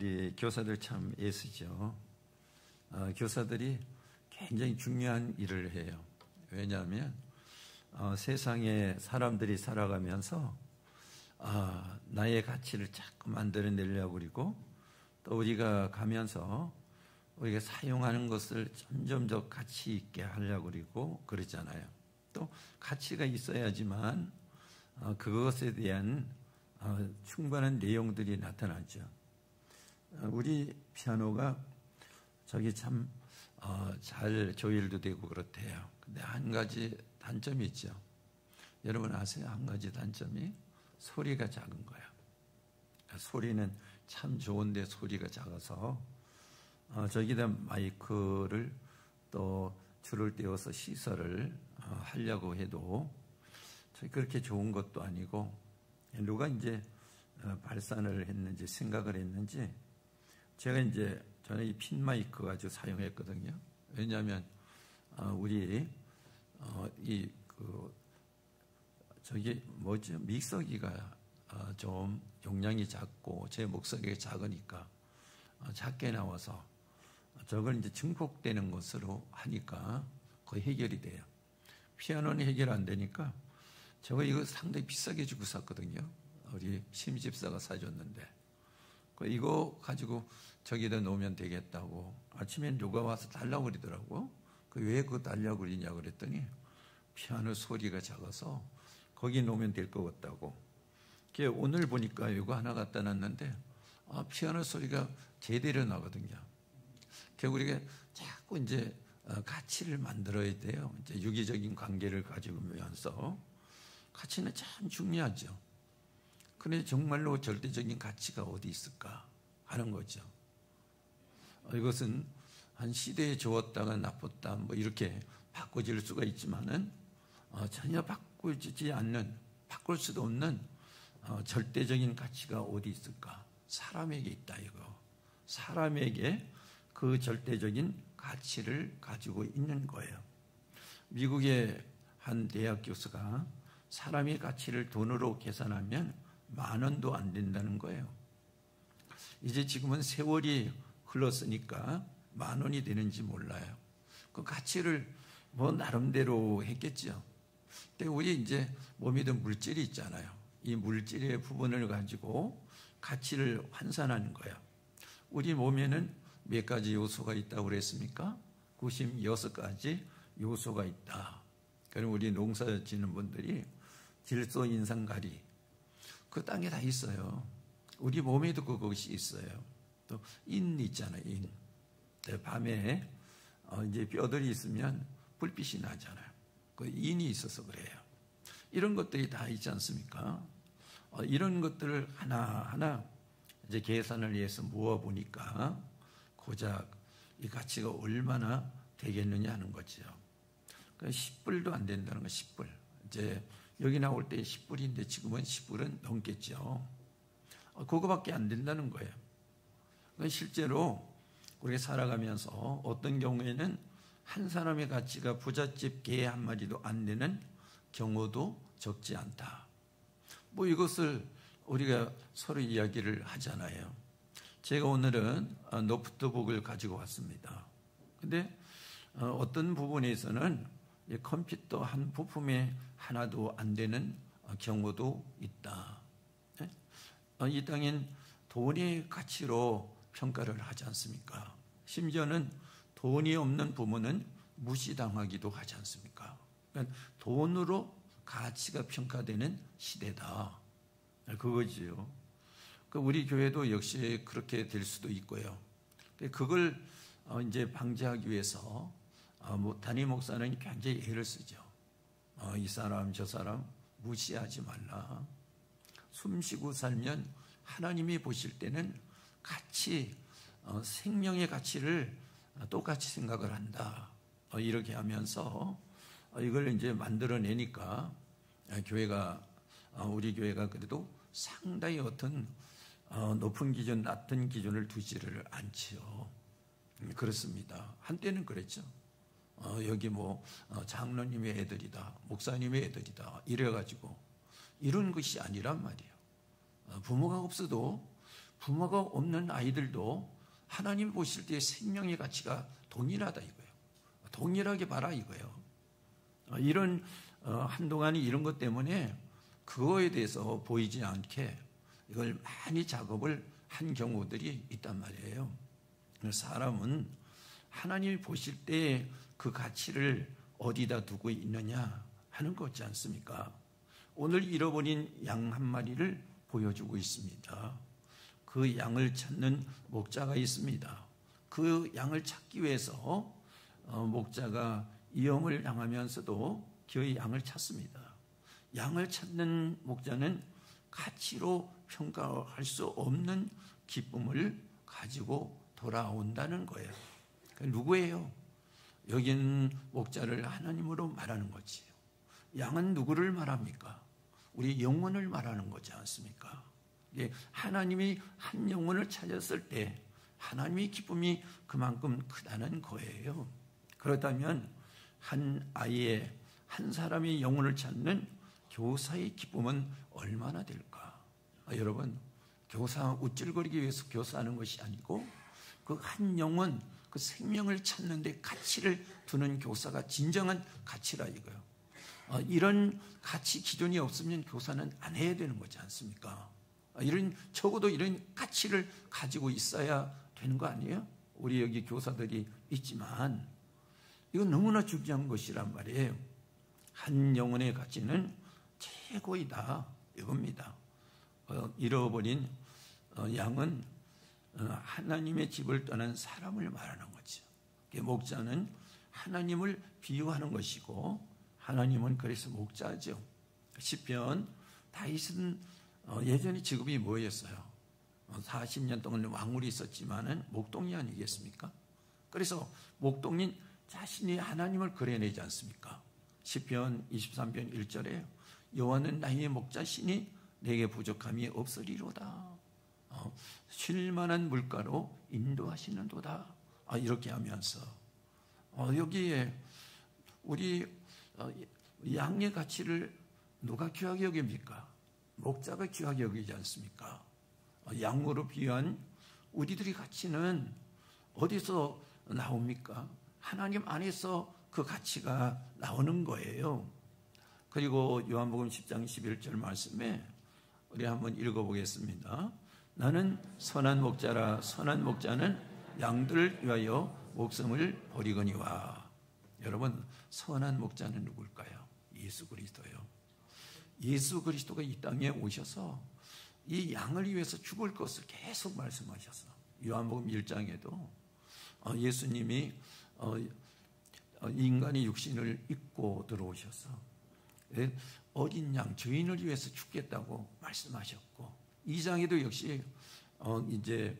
우리 교사들 참 애쓰죠. 교사들이 굉장히 중요한 일을 해요. 왜냐하면 세상에 사람들이 살아가면서 나의 가치를 자꾸 만들어내려고 그리고 또 우리가 가면서 우리가 사용하는 것을 점점 더 가치 있게 하려고 그리고 그러잖아요. 또 가치가 있어야지만 그것에 대한 충분한 내용들이 나타나죠. 우리 피아노가 저기 참 잘 조율도 되고 그렇대요. 근데 한 가지 단점이 있죠. 여러분 아세요? 한 가지 단점이 소리가 작은 거예요. 소리는 참 좋은데 소리가 작아서 저기다 마이크를 또 줄을 떼어서 시설을 하려고 해도 그렇게 좋은 것도 아니고 누가 이제 발산을 했는지 생각을 했는지 제가 이제 저는 이 핀 마이크 가지고 사용했거든요. 왜냐하면 우리 저기 뭐죠? 믹서기가 좀 용량이 작고 제 목소리가 작으니까 작게 나와서 저걸 이제 증폭되는 것으로 하니까 거의 해결이 돼요. 피아노는 해결 안 되니까 이거 상당히 비싸게 주고 샀거든요. 우리 심집사가 사줬는데 이거 가지고 저기다 놓으면 되겠다고 아침에 누가 와서 달라고 그러더라고. 왜 그거 달라고 그러냐고 그랬더니 피아노 소리가 작아서 거기 놓으면 될 것 같다고. 오늘 보니까 이거 하나 갖다 놨는데 피아노 소리가 제대로 나거든요. 우리가 자꾸 이제 가치를 만들어야 돼요. 이제 유기적인 관계를 가지면서 가치는 참 중요하죠. 그런데 정말로 절대적인 가치가 어디 있을까 하는 거죠. 이것은 한 시대에 좋았다가 나빴다 뭐 이렇게 바꿔질 수가 있지만은 전혀 바꾸지 않는, 바꿀 수도 없는 절대적인 가치가 어디 있을까? 사람에게 있다 이거. 사람에게 그 절대적인 가치를 가지고 있는 거예요. 미국의 한 대학 교수가 사람의 가치를 돈으로 계산하면 10,000원도 안 된다는 거예요. 이제 지금은 세월이 흘렀으니까 10,000원이 되는지 몰라요. 그 가치를 뭐 나름대로 했겠죠. 근데 우리 이제 몸에도 물질이 있잖아요. 이 물질의 부분을 가지고 가치를 환산하는 거예요. 우리 몸에는 몇 가지 요소가 있다고 그랬습니까? 96가지 요소가 있다. 그럼 우리 농사 짓는 분들이 질소, 인산, 가리 그 땅에 다 있어요. 우리 몸에도 그것이 있어요. 또 인 있잖아요. 인. 밤에 이제 뼈들이 있으면 불빛이 나잖아요. 그 인이 있어서 그래요. 이런 것들이 다 있지 않습니까? 이런 것들을 하나하나 이제 계산을 해서 모아 보니까 고작 이 가치가 얼마나 되겠느냐 하는 거죠. 그러니까 10불도 안 된다는 거. 10불. 이제 여기 나올 때 10불인데 지금은 10불은 넘겠죠. 그거밖에 안 된다는 거예요. 그러니까 실제로 우리가 살아가면서 어떤 경우에는 한 사람의 가치가 부잣집 개 한 마리도 안 되는 경우도 적지 않다. 뭐 이것을 우리가 서로 이야기를 하잖아요. 제가 오늘은 노트북을 가지고 왔습니다. 근데 어떤 부분에서는 컴퓨터 한 부품에 하나도 안 되는 경우도 있다. 이 땅엔 돈의 가치로 평가를 하지 않습니까? 심지어는 돈이 없는 부모는 무시당하기도 하지 않습니까? 그러니까 돈으로 가치가 평가되는 시대다. 그거지요. 우리 교회도 역시 그렇게 될 수도 있고요. 그걸 이제 방지하기 위해서 담임 목사는 굉장히 애를 쓰죠. 이 사람 저 사람 무시하지 말라. 숨쉬고 살면 하나님이 보실 때는 같이 생명의 가치를 똑같이 생각을 한다. 이렇게 하면서 이걸 이제 만들어내니까 우리 교회가 그래도 상당히 어떤 높은 기준, 낮은 기준을 두지를 않지요. 그렇습니다. 한때는 그랬죠. 여기 장로님의 애들이다, 목사님의 애들이다 이래가지고 이런 것이 아니란 말이에요. 부모가 없어도 부모가 없는 아이들도 하나님 보실 때 생명의 가치가 동일하다 이거예요. 동일하게 봐라 이거예요. 이런 한동안 이런 것 때문에 그거에 대해서 보이지 않게 이걸 많이 작업을 한 경우들이 있단 말이에요. 사람은 하나님이 보실 때 그 가치를 어디다 두고 있느냐 하는 거 있지 않습니까? 오늘 잃어버린 양 한 마리를 보여주고 있습니다. 그 양을 찾는 목자가 있습니다. 그 양을 찾기 위해서 목자가 위험을 당하면서도 그 양을 찾습니다. 양을 찾는 목자는 가치로 평가할 수 없는 기쁨을 가지고 돌아온다는 거예요. 누구예요? 여기는 목자를 하나님으로 말하는 거지요. 양은 누구를 말합니까? 우리 영혼을 말하는 거지 않습니까? 하나님이 한 영혼을 찾았을 때 하나님의 기쁨이 그만큼 크다는 거예요. 그렇다면 한 아이의 한 사람의 영혼을 찾는 교사의 기쁨은 얼마나 될까? 여러분, 교사 우쭐거리기 위해서 교사하는 것이 아니고 그 한 영혼, 그 생명을 찾는 데 가치를 두는 교사가 진정한 가치라 이거예요. 이런 가치 기준이 없으면 교사는 안 해야 되는 거지 않습니까? 적어도 이런 가치를 가지고 있어야 되는 거 아니에요? 우리 여기 교사들이 있지만 이건 너무나 중요한 것이란 말이에요. 한 영혼의 가치는 최고이다 이겁니다. 잃어버린 양은 하나님의 집을 떠난 사람을 말하는 거죠. 목자는 하나님을 비유하는 것이고 하나님은 그래서 목자죠. 시편 다윗은 예전에 직업이 뭐였어요? 40년 동안 왕울이 있었지만은 목동이 아니겠습니까? 그래서 목동인 자신이 하나님을 그려내지 않습니까? 시편 23편 1절에 여호와는 나의 목자시니 내게 부족함이 없으리로다. 쉴만한 물가로 인도하시는도다. 이렇게 하면서 여기에 우리 양의 가치를 누가 귀하게 여깁니까? 목자가 귀하게 여기지 않습니까? 양으로 비유한 우리들의 가치는 어디서 나옵니까? 하나님 안에서 그 가치가 나오는 거예요. 그리고 요한복음 10장 11절 말씀에 우리 한번 읽어보겠습니다. 나는 선한 목자라. 선한 목자는 양들을 위하여 목숨을 버리거니와. 여러분, 선한 목자는 누굴까요? 예수 그리스도요. 예수 그리스도가 이 땅에 오셔서 이 양을 위해서 죽을 것을 계속 말씀하셔서 요한복음 1장에도 예수님이 인간의 육신을 입고 들어오셔서 어린 양 죄인을 위해서 죽겠다고 말씀하셨고 2장에도 역시 이제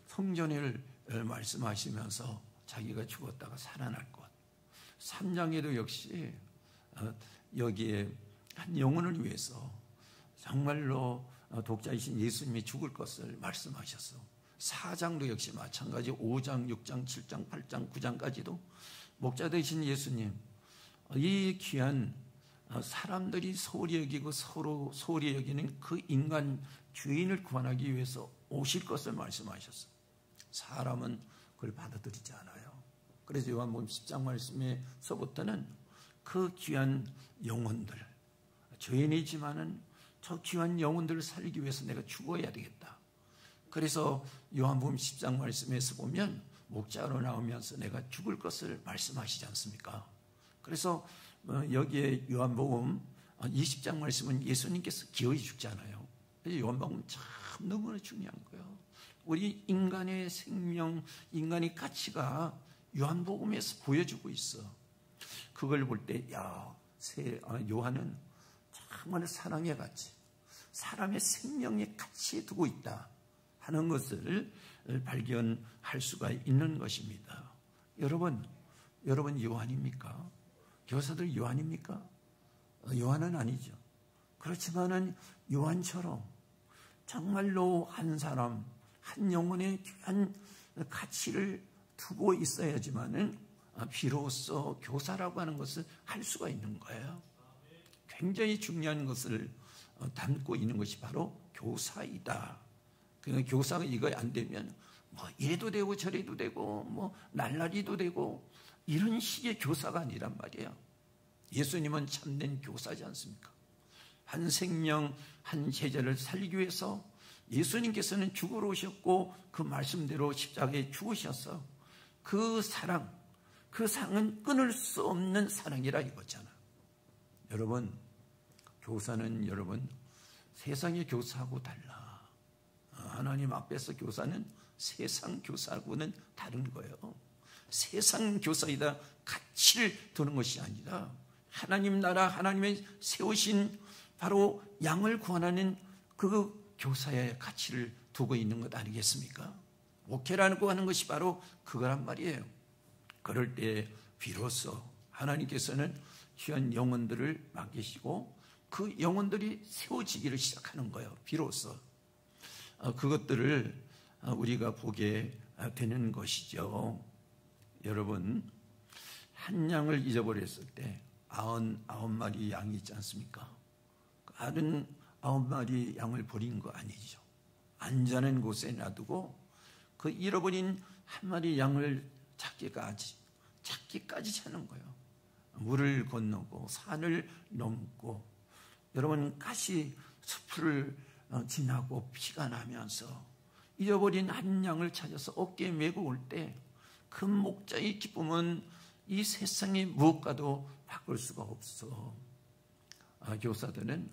성전을 말씀하시면서 자기가 죽었다가 살아날 것. 3장에도 역시 여기에 한 영혼을 위해서 정말로 독자이신 예수님이 죽을 것을 말씀하셨어. 4장도 역시 마찬가지 5장, 6장, 7장, 8장, 9장까지도 목자 되신 예수님 이 귀한 사람들이 소홀히 여기고 서로 소홀히 여기는 그 인간 죄인을 구원하기 위해서 오실 것을 말씀하셨어. 사람은 그걸 받아들이지 않아요. 그래서 요한복음 10장 말씀에서부터는 그 귀한 영혼들, 죄인이지만은 저 귀한 영혼들을 살리기 위해서 내가 죽어야 되겠다. 그래서 요한복음 10장 말씀에서 보면 목자로 나오면서 내가 죽을 것을 말씀하시지 않습니까? 그래서 여기에 요한복음 20장 말씀은 예수님께서 기어이 죽잖아요. 요한복음은 참 너무나 중요한 거예요. 우리 인간의 생명, 인간의 가치가 요한복음에서 보여주고 있어. 그걸 볼 때 요한은 정말 사랑의 가치, 사람의 생명의 가치에 두고 있다 하는 것을 발견할 수가 있는 것입니다. 여러분 요한입니까? 교사들 요한입니까? 요한은 아니죠. 그렇지만은 요한처럼 정말로 한 사람, 한 영혼의 귀한 가치를 두고 있어야지만은 비로소 교사라고 하는 것을 할 수가 있는 거예요. 굉장히 중요한 것을 담고 있는 것이 바로 교사이다. 그러니까 교사가 이거 안 되면 뭐 이래도 되고 저래도 되고 뭐 날라리도 되고 이런 식의 교사가 아니란 말이에요. 예수님은 참된 교사지 않습니까? 한 생명, 한 제자를 살리기 위해서 예수님께서는 죽으러 오셨고 그 말씀대로 십자가에 죽으셔서 그 사랑, 그 사랑은 끊을 수 없는 사랑이라 이거잖아. 여러분, 교사는 여러분 세상의 교사하고 달라. 하나님 앞에서 교사는 세상 교사하고는 다른 거예요. 세상 교사이다 가치를 두는 것이 아니라 하나님 나라, 하나님의 세우신 바로 양을 구원하는 그 교사의 가치를 두고 있는 것 아니겠습니까? 목회라고 하는 것이 바로 그거란 말이에요. 그럴 때 비로소 하나님께서는 귀한 영혼들을 맡기시고 그 영혼들이 세워지기를 시작하는 거예요. 비로소 그것들을 우리가 보게 되는 것이죠. 여러분, 한 양을 잊어버렸을 때 99마리 양이 있지 않습니까? 다른 9마리 양을 버린 거 아니죠. 안전한 곳에 놔두고 그 잃어버린 한 마리 양을 찾기까지 찾는 거예요. 물을 건너고 산을 넘고 여러분 가시 숲을 지나고 피가 나면서 잃어버린 한 양을 찾아서 어깨에 메고 올 때 그 목자의 기쁨은 이 세상의 무엇과도 바꿀 수가 없어. 교사들은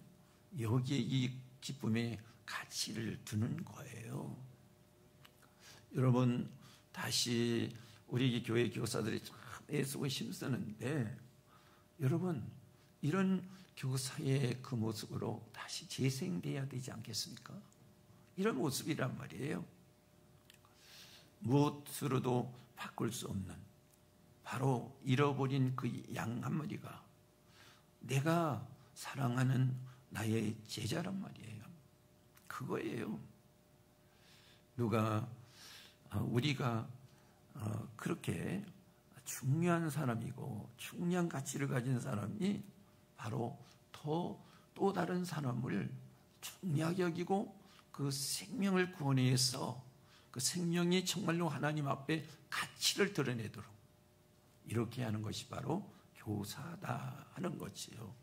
여기에 이 기쁨의 가치를 두는 거예요. 여러분, 다시 우리 교회 교사들이 참 애쓰고 힘쓰는데 여러분, 이런 교사의 그 모습으로 다시 재생돼야 되지 않겠습니까? 이런 모습이란 말이에요. 무엇으로도 바꿀 수 없는 바로 잃어버린 그 양 한 마리가 내가 사랑하는 나의 제자란 말이에요. 그거예요. 우리가 그렇게 중요한 사람이고 중요한 가치를 가진 사람이 바로 또 다른 사람을 중요하게 여기고 그 생명을 구원해 위해서 그 생명이 정말로 하나님 앞에 가치를 드러내도록 이렇게 하는 것이 바로 교사다 하는 거지요.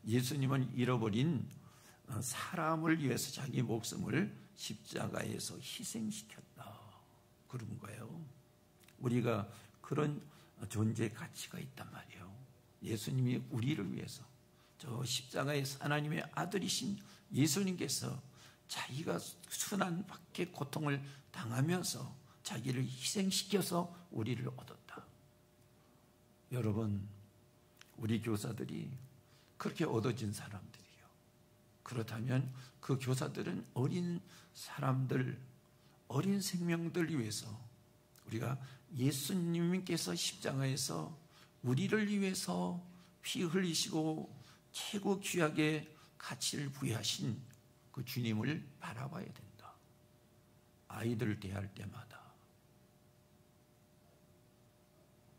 예수님은 잃어버린 사람을 위해서 자기 목숨을 십자가에서 희생시켰다 그런 거예요. 우리가 그런 존재 가치가 있단 말이에요. 예수님이 우리를 위해서 저 십자가에서 하나님의 아들이신 예수님께서 자기가 순한 밖에 고통을 당하면서 자기를 희생시켜서 우리를 얻었다. 여러분, 우리 교사들이 그렇게 얻어진 사람들이에요. 그렇다면 그 교사들은 어린 사람들, 어린 생명들을 위해서 우리가 예수님께서 십자가에서 우리를 위해서 피 흘리시고 최고 귀하게 가치를 부여하신 그 주님을 바라봐야 된다. 아이들을 대할 때마다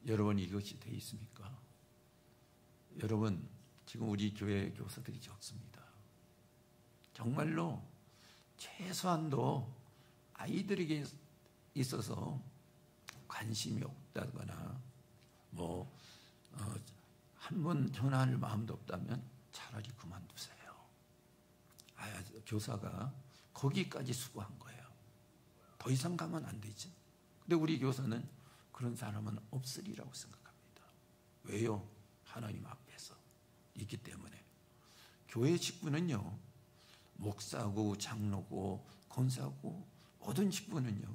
여러분 이것이 돼 있습니까? 여러분 지금 우리 교회 교사들이 적습니다. 정말로 최소한도 아이들에게 있어서 관심이 없다거나 한 번 전화할 마음도 없다면 차라리 그만두세요. 교사가 거기까지 수고한 거예요. 더 이상 가면 안 되지. 근데 우리 교사는 그런 사람은 없으리라고 생각합니다. 왜요? 하나님 앞에서 있기 때문에. 교회 직분은요, 목사고 장로고 권사고 모든 직분은요,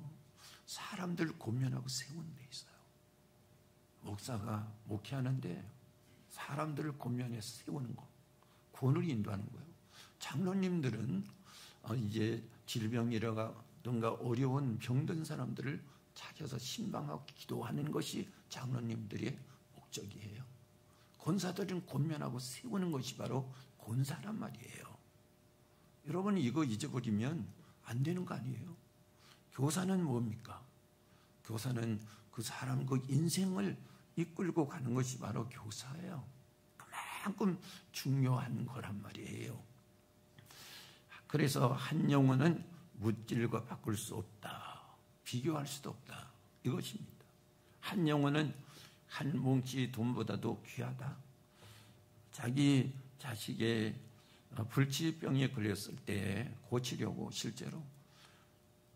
사람들 권면하고 세우는 데 있어요. 목사가 목회하는데 사람들을 권면해서 세우는 거, 권을 인도하는 거예요. 장로님들은 이제 질병이라든가 어려운 병든 사람들을 찾아서 신방하고 기도하는 것이 장로님들의 목적이에요. 권사들은 권면하고 세우는 것이 바로 권사란 말이에요. 여러분 이거 잊어버리면 안 되는 거 아니에요? 교사는 뭡니까? 교사는 그 사람 그 인생을 이끌고 가는 것이 바로 교사예요. 그만큼 중요한 거란 말이에요. 그래서 한 영혼은 물질과 바꿀 수 없다. 비교할 수도 없다. 이것입니다. 한 영혼은 한 뭉치 돈보다도 귀하다. 자기 자식의 불치병에 걸렸을 때 고치려고 실제로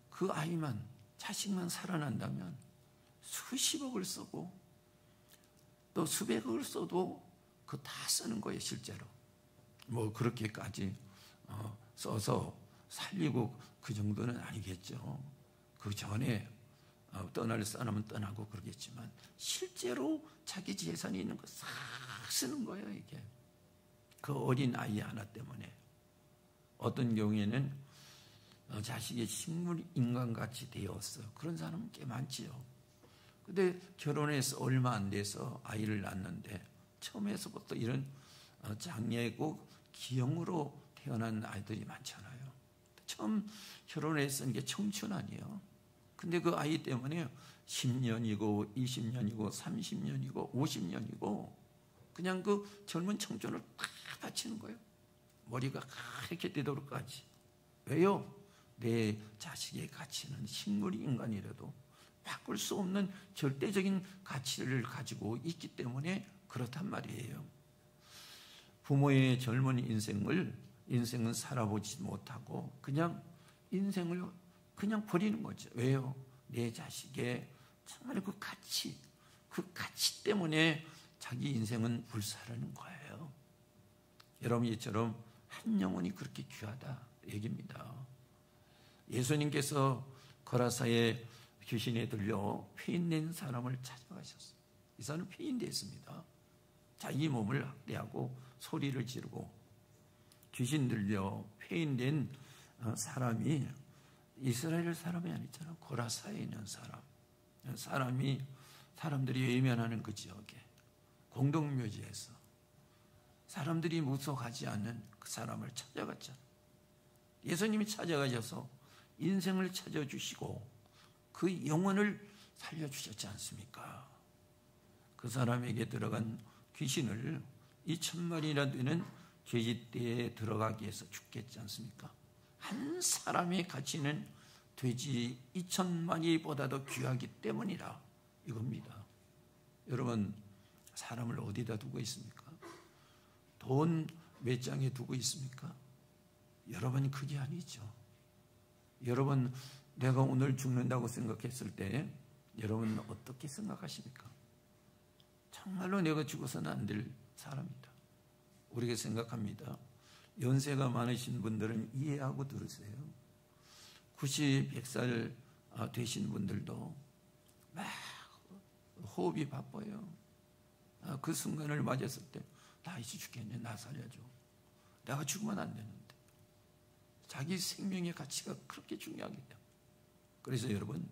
그 아이만, 자식만 살아난다면 수십억을 쓰고 또 수백억을 써도 그거 다 쓰는 거예요, 실제로. 뭐 그렇게까지 써서 살리고 그 정도는 아니겠죠. 그 전에 떠날 사람은 떠나고 그러겠지만 실제로 자기 재산이 있는 거 싹 쓰는 거예요, 이게. 그 어린 아이 하나 때문에. 어떤 경우에는 자식의 식물 인간같이 되었어요. 그런 사람은 꽤 많지요. 근데 결혼해서 얼마 안 돼서 아이를 낳는데 처음에서부터 이런 장애고 기형으로 태어난 아이들이 많잖아요. 처음 결혼해서 이게 청춘 아니에요. 근데 그 아이 때문에 10년이고 20년이고 30년이고 50년이고 그냥 그 젊은 청춘을 다 바치는 거예요. 머리가 하얗게 되도록까지. 왜요? 내 자식의 가치는 식물 인간이라도 바꿀 수 없는 절대적인 가치를 가지고 있기 때문에 그렇단 말이에요. 부모의 젊은 인생은 살아보지 못하고 그냥 인생을 그냥 버리는 거죠. 왜요? 내 자식의 정말 그 가치 때문에 자기 인생은 불살하는 거예요. 여러분, 이처럼 한 영혼이 그렇게 귀하다 얘기입니다. 예수님께서 거라사의 귀신에 들려 폐인된 사람을 찾아가셨어요. 이 사람은 폐인됐습니다. 자기 몸을 학대하고 소리를 지르고 귀신 들려 폐인된 사람이 이스라엘 사람이 아니잖아요. 고라사에 있는 사람들이 외면하는 그 지역에 공동묘지에서 사람들이 무서워하지 않는 그 사람을 찾아갔잖아요. 예수님이 찾아가셔서 인생을 찾아주시고 그 영혼을 살려주셨지 않습니까? 그 사람에게 들어간 귀신을 2,000마리나 되는 돼지떼에 들어가기 위해서 죽겠지 않습니까? 한 사람의 가치는 돼지 2,000마리보다도 귀하기 때문이라 이겁니다. 여러분, 사람을 어디다 두고 있습니까? 돈 몇 장에 두고 있습니까? 여러분, 그게 아니죠. 여러분, 내가 오늘 죽는다고 생각했을 때 여러분 어떻게 생각하십니까? 정말로 내가 죽어서는 안 될 사람이다. 우리가 생각합니다. 연세가 많으신 분들은 이해하고 들으세요. 90, 100살 되신 분들도 막 호흡이 바빠요. 그 순간을 맞았을 때 나 이제 죽겠네, 나 살려줘. 내가 죽으면 안 되는데. 자기 생명의 가치가 그렇게 중요하기 때문에. 그래서 여러분,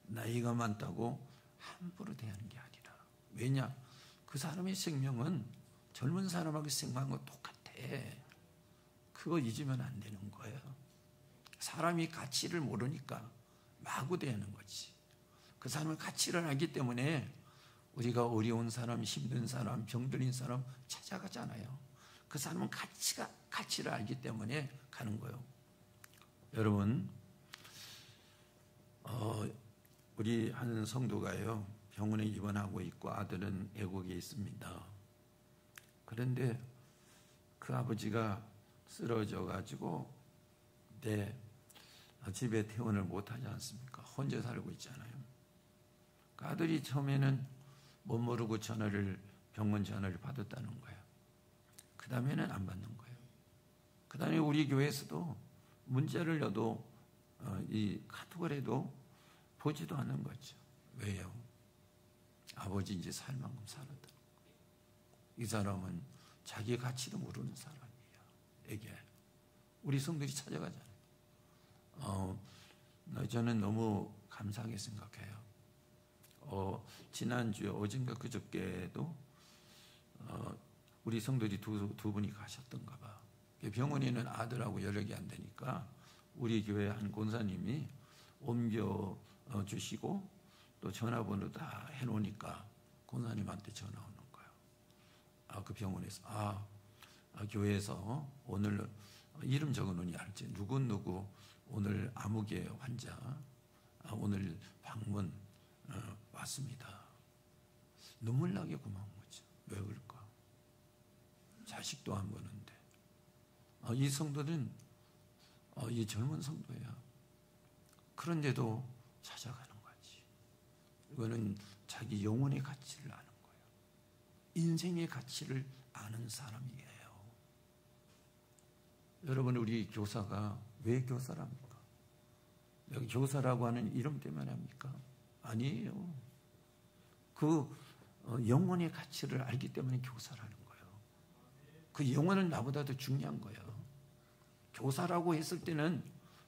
나이가 많다고 함부로 대하는 게 아니라. 왜냐? 그 사람의 생명은 젊은 사람하고 생각한 거 똑같아. 그거 잊으면 안 되는 거예요. 사람이 가치를 모르니까 마구 대하는 거지. 그 사람의 가치를 알기 때문에 우리가 어려운 사람, 힘든 사람, 병들인 사람 찾아가잖아요. 그 사람은 가치를 알기 때문에 가는 거예요. 여러분, 우리 한 성도가요, 병원에 입원하고 있고 아들은 외국에 있습니다. 그런데 그 아버지가 쓰러져 가지고 집에 퇴원을 못하지 않습니까? 혼자 살고 있잖아요. 그 아들이 처음에는 못 모르고 병원 전화를 받았다는 거예요. 그 다음에는 안 받는 거예요. 그 다음에 우리 교회에서도 문자를 넣어도 이 카톡을 해도 보지도 않는 거죠. 왜요? 아버지 이제 살 만큼 살았다. 이 사람은 자기 가치도 모르는 사람이에요. 이게 우리 성들이 찾아가잖아요. 저는 너무 감사하게 생각해요. 지난주에 어젠가 그저께도 우리 성들이 두 분이 가셨던가 봐. 병원에는 아들하고 연락이 안 되니까 우리 교회 한 권사님이 옮겨 주시고 또 전화번호 다 해놓으니까 권사님한테 전화 오는 거예요. 그 병원에서 교회에서 오늘 이름 적어놓으니 알지. 누구 오늘 암흑의 환자 오늘 방문 왔습니다. 눈물 나게 고마운 거죠. 왜 그럴까? 자식도 안 보는데. 이 성도는 이 젊은 성도야. 그런데도 찾아가는 거지. 이거는 자기 영혼의 가치를 아는 거예요. 인생의 가치를 아는 사람이에요. 여러분, 우리 교사가 왜 교사랍니까? 여기 교사라고 하는 이름 때문에 합니까? 아니에요. 그 영혼의 가치를 알기 때문에 교사라는 거예요. 그 영혼은 나보다도 중요한 거예요. 교사라고 했을 때는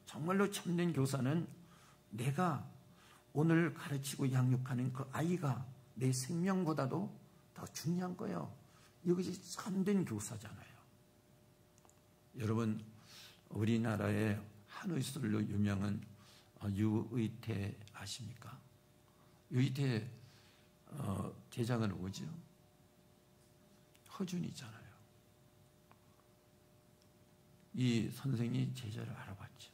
정말로 참된 교사는 내가 오늘 가르치고 양육하는 그 아이가 내 생명보다도 더 중요한 거예요. 이것이 참된 교사잖아요. 여러분, 우리나라의 한의술로 유명한 유의태 아십니까? 유의태 제자가 누구죠? 허준이잖아요. 이 선생이 제자를 알아봤죠.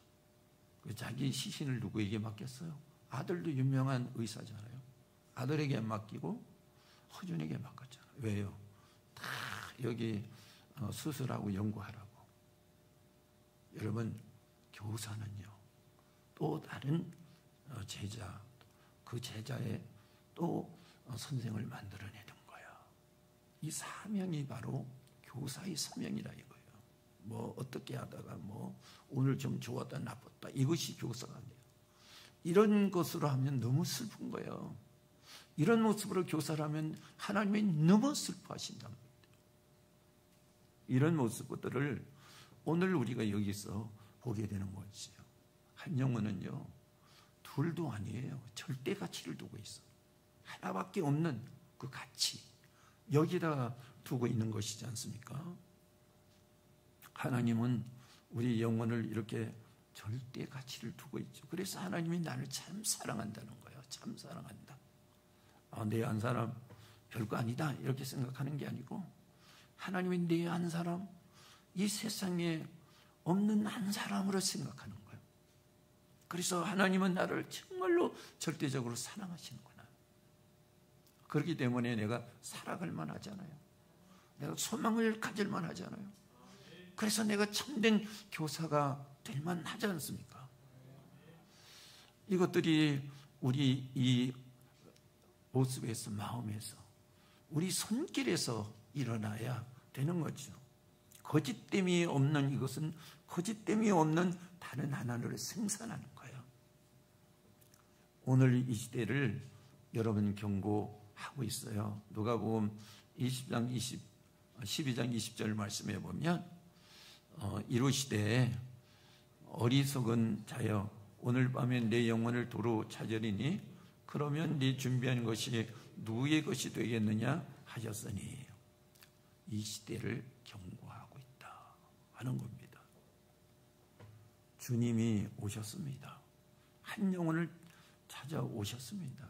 자기 시신을 누구에게 맡겼어요? 아들도 유명한 의사잖아요. 아들에게 맡기고 허준에게 맡겼잖아요. 왜요? 다 여기 수술하고 연구하라고. 여러분, 교사는요, 또 다른 제자, 그 제자의 또 선생을 만들어내는 거예요. 이 사명이 바로 교사의 사명이라 이거예요. 뭐 어떻게 하다가 뭐 오늘 좀 좋았다 나빴다 이것이 교사가 아니에요. 이런 것으로 하면 너무 슬픈 거예요. 이런 모습으로 교사를 하면 하나님이 너무 슬퍼하신단 말이에요. 이런 모습들을 오늘 우리가 여기서 보게 되는 거지요. 한 영혼은요, 둘도 아니에요. 절대 가치를 두고 있어. 하나밖에 없는 그 가치, 여기다 두고 있는 것이지 않습니까? 하나님은 우리 영혼을 이렇게 절대 가치를 두고 있죠. 그래서 하나님이 나를 참 사랑한다는 거예요. 참 사랑한다. 내 한 사람 별거 아니다 이렇게 생각하는 게 아니고, 하나님이 내 한 사람, 이 세상에 없는 한 사람으로 생각하는 거예요. 그래서 하나님은 나를 정말로 절대적으로 사랑하시는구나. 그렇기 때문에 내가 살아갈 만하잖아요. 내가 소망을 가질 만하잖아요. 그래서 내가 참된 교사가 될 만하지 않습니까? 이것들이 우리 이 모습에서, 마음에서, 우리 손길에서 일어나야 되는 거죠. 거짓됨이 없는 이것은 거짓됨이 없는 다른 하나를 생산하는 거예요. 오늘 이 시대를 여러분 경고하고 있어요. 누가복음 12장 20절 말씀해 보면 이루시되 어리석은 자여 오늘 밤에 내 영혼을 도로 찾으리니 그러면 네 준비한 것이 누구의 것이 되겠느냐 하셨으니, 이 시대를 경고하고 있다 하는 겁니다. 주님이 오셨습니다. 한 영혼을 찾아오셨습니다.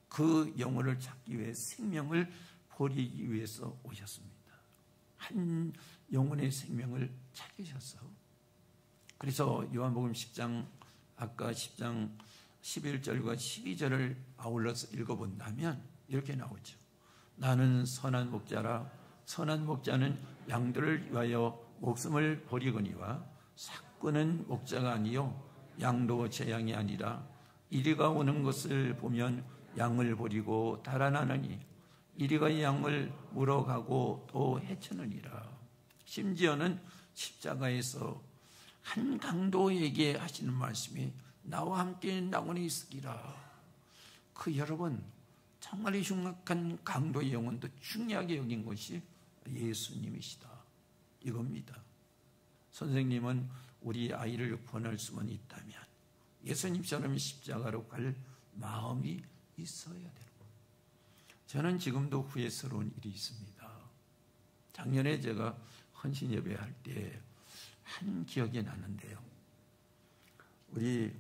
그 영혼을 찾기 위해 생명을 버리기 위해서 오셨습니다. 한 영혼의 생명을 찾으셔서, 그래서 요한복음 10장, 아까 10장 11절과 12절을 아울러서 읽어본다면 이렇게 나오죠. 나는 선한 목자라. 선한 목자는 양들을 위하여 목숨을 버리거니와, 삭구는 목자가 아니요 양도 제 양이 아니라 이리가 오는 것을 보면 양을 버리고 달아나느니 이리가 양을 물어가고 또 해치느니라. 심지어는 십자가에서 한 강도에게 하시는 말씀이 나와 함께 낙원에 있으리라. 그 여러분, 정말 흉악한 강도의 영혼도 중요하게 여긴 것이 예수님이시다 이겁니다. 선생님은 우리 아이를 구원할 수만 있다면 예수님처럼 십자가로 갈 마음이 있어야 되는 거예요. 저는 지금도 후회스러운 일이 있습니다. 작년에 제가 헌신 예배할 때 한 기억이 나는데요. 우리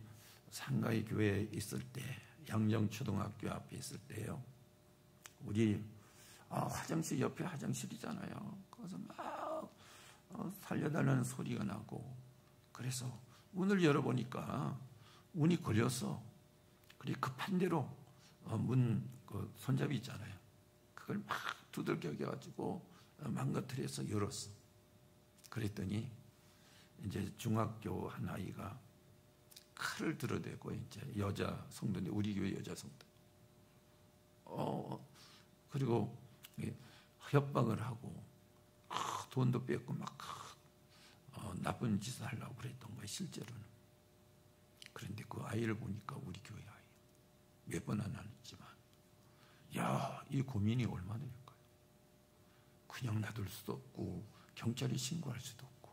상가의 교회에 있을 때, 양정초등학교 앞에 있을 때요, 우리 화장실 옆에 화장실이잖아요. 거기서 막 살려달라는 소리가 나고, 그래서 문을 열어보니까 문이 걸려서, 그리고 급한 대로 그 손잡이 있잖아요. 그걸 막 두들겨가지고 망가뜨려서 열었어. 그랬더니 이제 중학교 한 아이가 칼을 들어대고, 이제 여자 성도인데, 우리 교회 여자 성도. 그리고 협박을 하고, 돈도 뺏고 막 나쁜 짓을 하려고 그랬던 거예요, 실제로는. 그런데 그 아이를 보니까 우리 교회 아이. 몇 번 안 했지만, 야, 이 고민이 얼마나 될까요? 그냥 놔둘 수도 없고, 경찰에 신고할 수도 없고.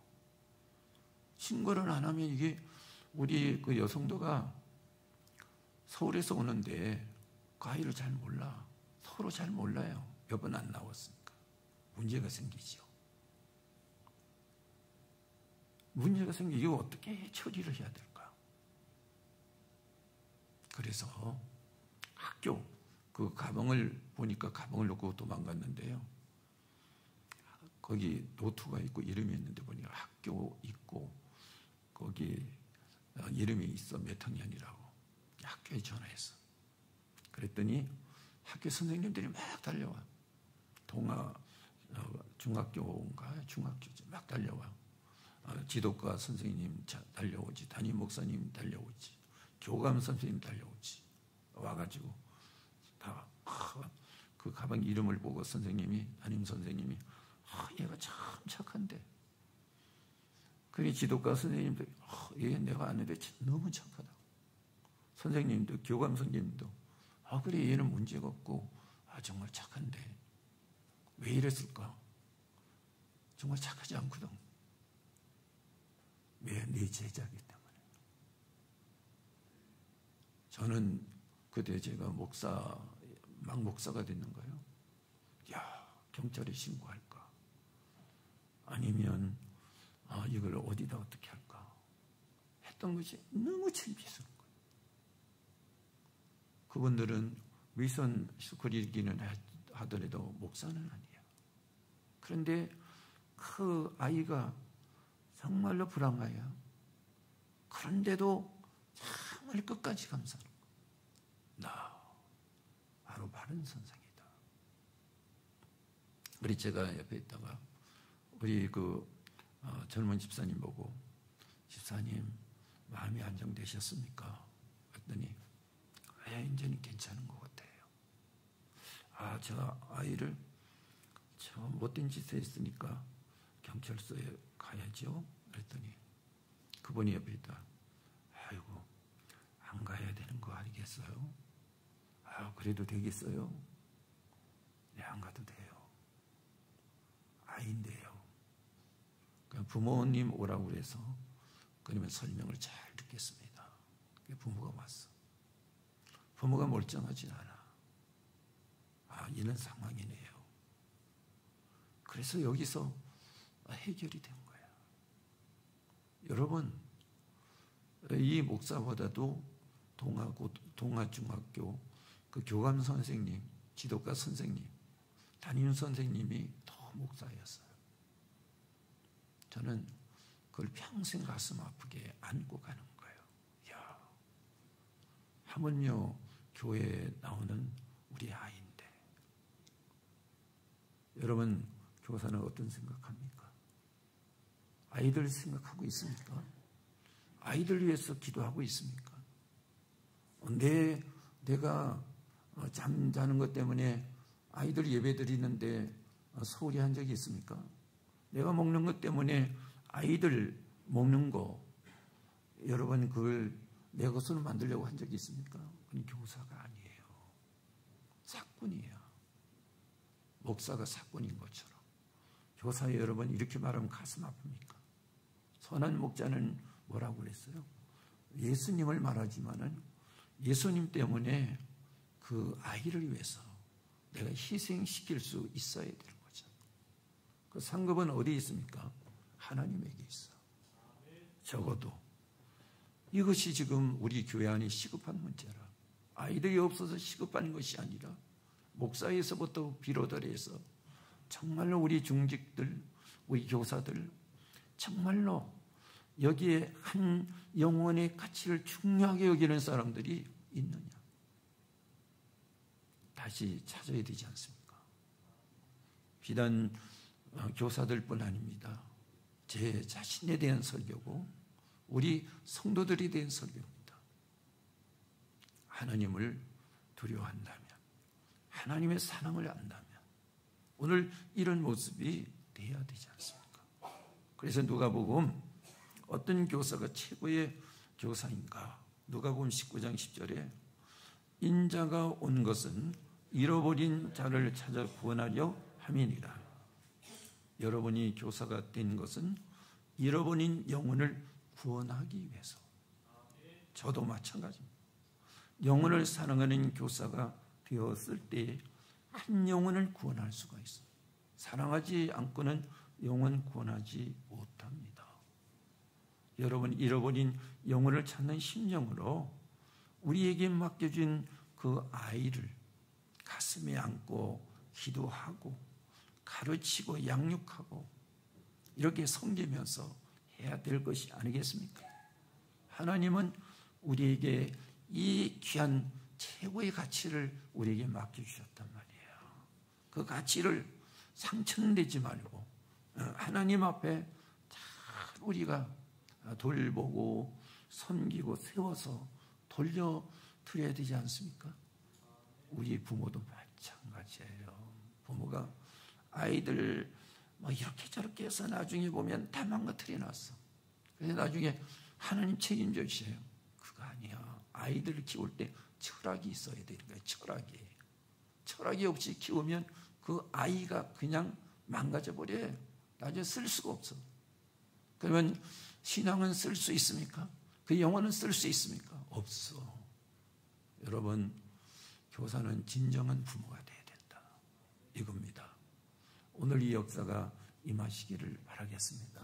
신고를 안 하면 이게 우리 그 여성도가 서울에서 오는데 그 아이를 잘 몰라. 서로 잘 몰라요. 몇 번 안 나왔으니까. 문제가 생기죠. 문제가 생기고 이거 어떻게 처리를 해야 될까? 그래서 학교 그 가방을 보니까 가방을 놓고 도망갔는데요. 거기 노트가 있고 이름이 있는데 보니까 학교 있고 거기 이름이 있어, 몇 학년이라고. 학교에 전화했어. 그랬더니 학교 선생님들이 막 달려와. 중학교인가 중학교지, 막 달려와. 지도과 선생님 달려오지, 담임 목사님 달려오지, 교감 선생님 달려오지. 와가지고 다 그 가방 이름을 보고 선생님이, 담임 선생님이, 얘가 참 착한데. 그게 지도과 선생님도, 얘 내가 아는데 너무 착하다. 선생님도, 교감 선생님도, 그래, 얘는 문제가 없고, 정말 착한데 왜 이랬을까? 정말 착하지 않거든. 왜? 내 제자이기 때문에. 저는 그때 제가 목사가 됐는 거예요. 야, 경찰에 신고할까? 아니면 이걸 어디다 어떻게 할까? 했던 것이 너무 창피스러운 거예요. 그분들은 미션 스쿨이기는 하더라도 목사는 아니에요. 그런데 그 아이가 정말로 불안해요. 그런데도 정말 끝까지 감사하는 거예요. 나 바로 바른 선생이다. 우리 제가 옆에 있다가 우리 젊은 집사님 보고, 집사님 마음이 안정되셨습니까? 그랬더니 이제는 괜찮은 것 같아요. 제가 아이를 저 못된 짓을 했으니까 경찰서에 가야죠. 그랬더니 그분이 옆에 있다. 아이고, 안 가야 되는 거 아니겠어요? 그래도 되겠어요? 네, 안 가도 돼요. 아이인데요. 그냥 부모님 오라고 그래서 그러면 설명을 잘 듣겠습니다. 부모가 왔어. 부모가 멀쩡하진 않아. 이런 상황이네요. 그래서 여기서 해결이 된 거야. 여러분, 이 목사보다도 동아중학교 그 교감 선생님, 지도과 선생님, 담임 선생님이 더 목사였어요. 저는 그걸 평생 가슴 아프게 안고 가는 거예요. 야, 하물며 교회에 나오는 우리 아이인데. 여러분, 교사는 어떤 생각합니까? 아이들 생각하고 있습니까? 아이들 위해서 기도하고 있습니까? 내가 잠자는 것 때문에 아이들 예배 드리는데 소홀히 한 적이 있습니까? 내가 먹는 것 때문에 아이들 먹는 거, 여러분 그걸 내 것으로 만들려고 한 적이 있습니까? 그건 교사가 아니에요. 사꾼이에요. 목사가 사꾼인 것처럼. 교사 여러분, 이렇게 말하면 가슴 아픕니까? 선한 목자는 뭐라고 그랬어요? 예수님을 말하지만은 예수님 때문에 그 아이를 위해서 내가 희생시킬 수 있어야 되는 거죠. 그 상급은 어디에 있습니까? 하나님에게 있어. 적어도 이것이 지금 우리 교회 안에 시급한 문제라. 아이들이 없어서 시급한 것이 아니라 목사에서부터 비롯을 해서 정말로 우리 중직들, 우리 교사들 정말로 여기에 한 영혼의 가치를 중요하게 여기는 사람들이 있느냐? 다시 찾아야 되지 않습니까? 비단 교사들뿐 아닙니다. 제 자신에 대한 설교고 우리 성도들에 대한 설교입니다. 하나님을 두려워한다면, 하나님의 사랑을 안다면 오늘 이런 모습이 돼야 되지 않습니까? 그래서 누가복음 어떤 교사가 최고의 교사인가? 누가복음 19장 10절에 인자가 온 것은 잃어버린 자를 찾아 구원하려 함이니라. 여러분이 교사가 된 것은 잃어버린 영혼을 구원하기 위해서. 저도 마찬가지입니다. 영혼을 사랑하는 교사가 되었을 때 한 영혼을 구원할 수가 있어요. 사랑하지 않고는 영혼 구원하지 못합니다. 여러분, 잃어버린 영혼을 찾는 심령으로 우리에게 맡겨진 그 아이를 가슴에 안고 기도하고 가르치고 양육하고 이렇게 섬기면서 해야 될 것이 아니겠습니까? 하나님은 우리에게 이 귀한 최고의 가치를 우리에게 맡겨주셨단 말이에요. 그 가치를 상처내지 말고 하나님 앞에 잘 우리가 돌보고 섬기고 세워서 돌려드려야 되지 않습니까? 우리 부모도 마찬가지예요. 부모가 아이들 이렇게 저렇게 해서 나중에 보면 다 망가뜨려 놨어. 그래서 나중에 하나님 책임져 주세요. 그거 아니야. 아이들을 키울 때 철학이 있어야 되는 거예요. 철학이 없이 키우면 그 아이가 그냥 망가져 버려요. 나중에 쓸 수가 없어. 그러면 신앙은 쓸 수 있습니까? 그 영혼은 쓸 수 있습니까? 없어. 여러분, 교사는 진정한 부모가 돼야 된다. 이겁니다. 오늘 이 역사가 임하시기를 바라겠습니다.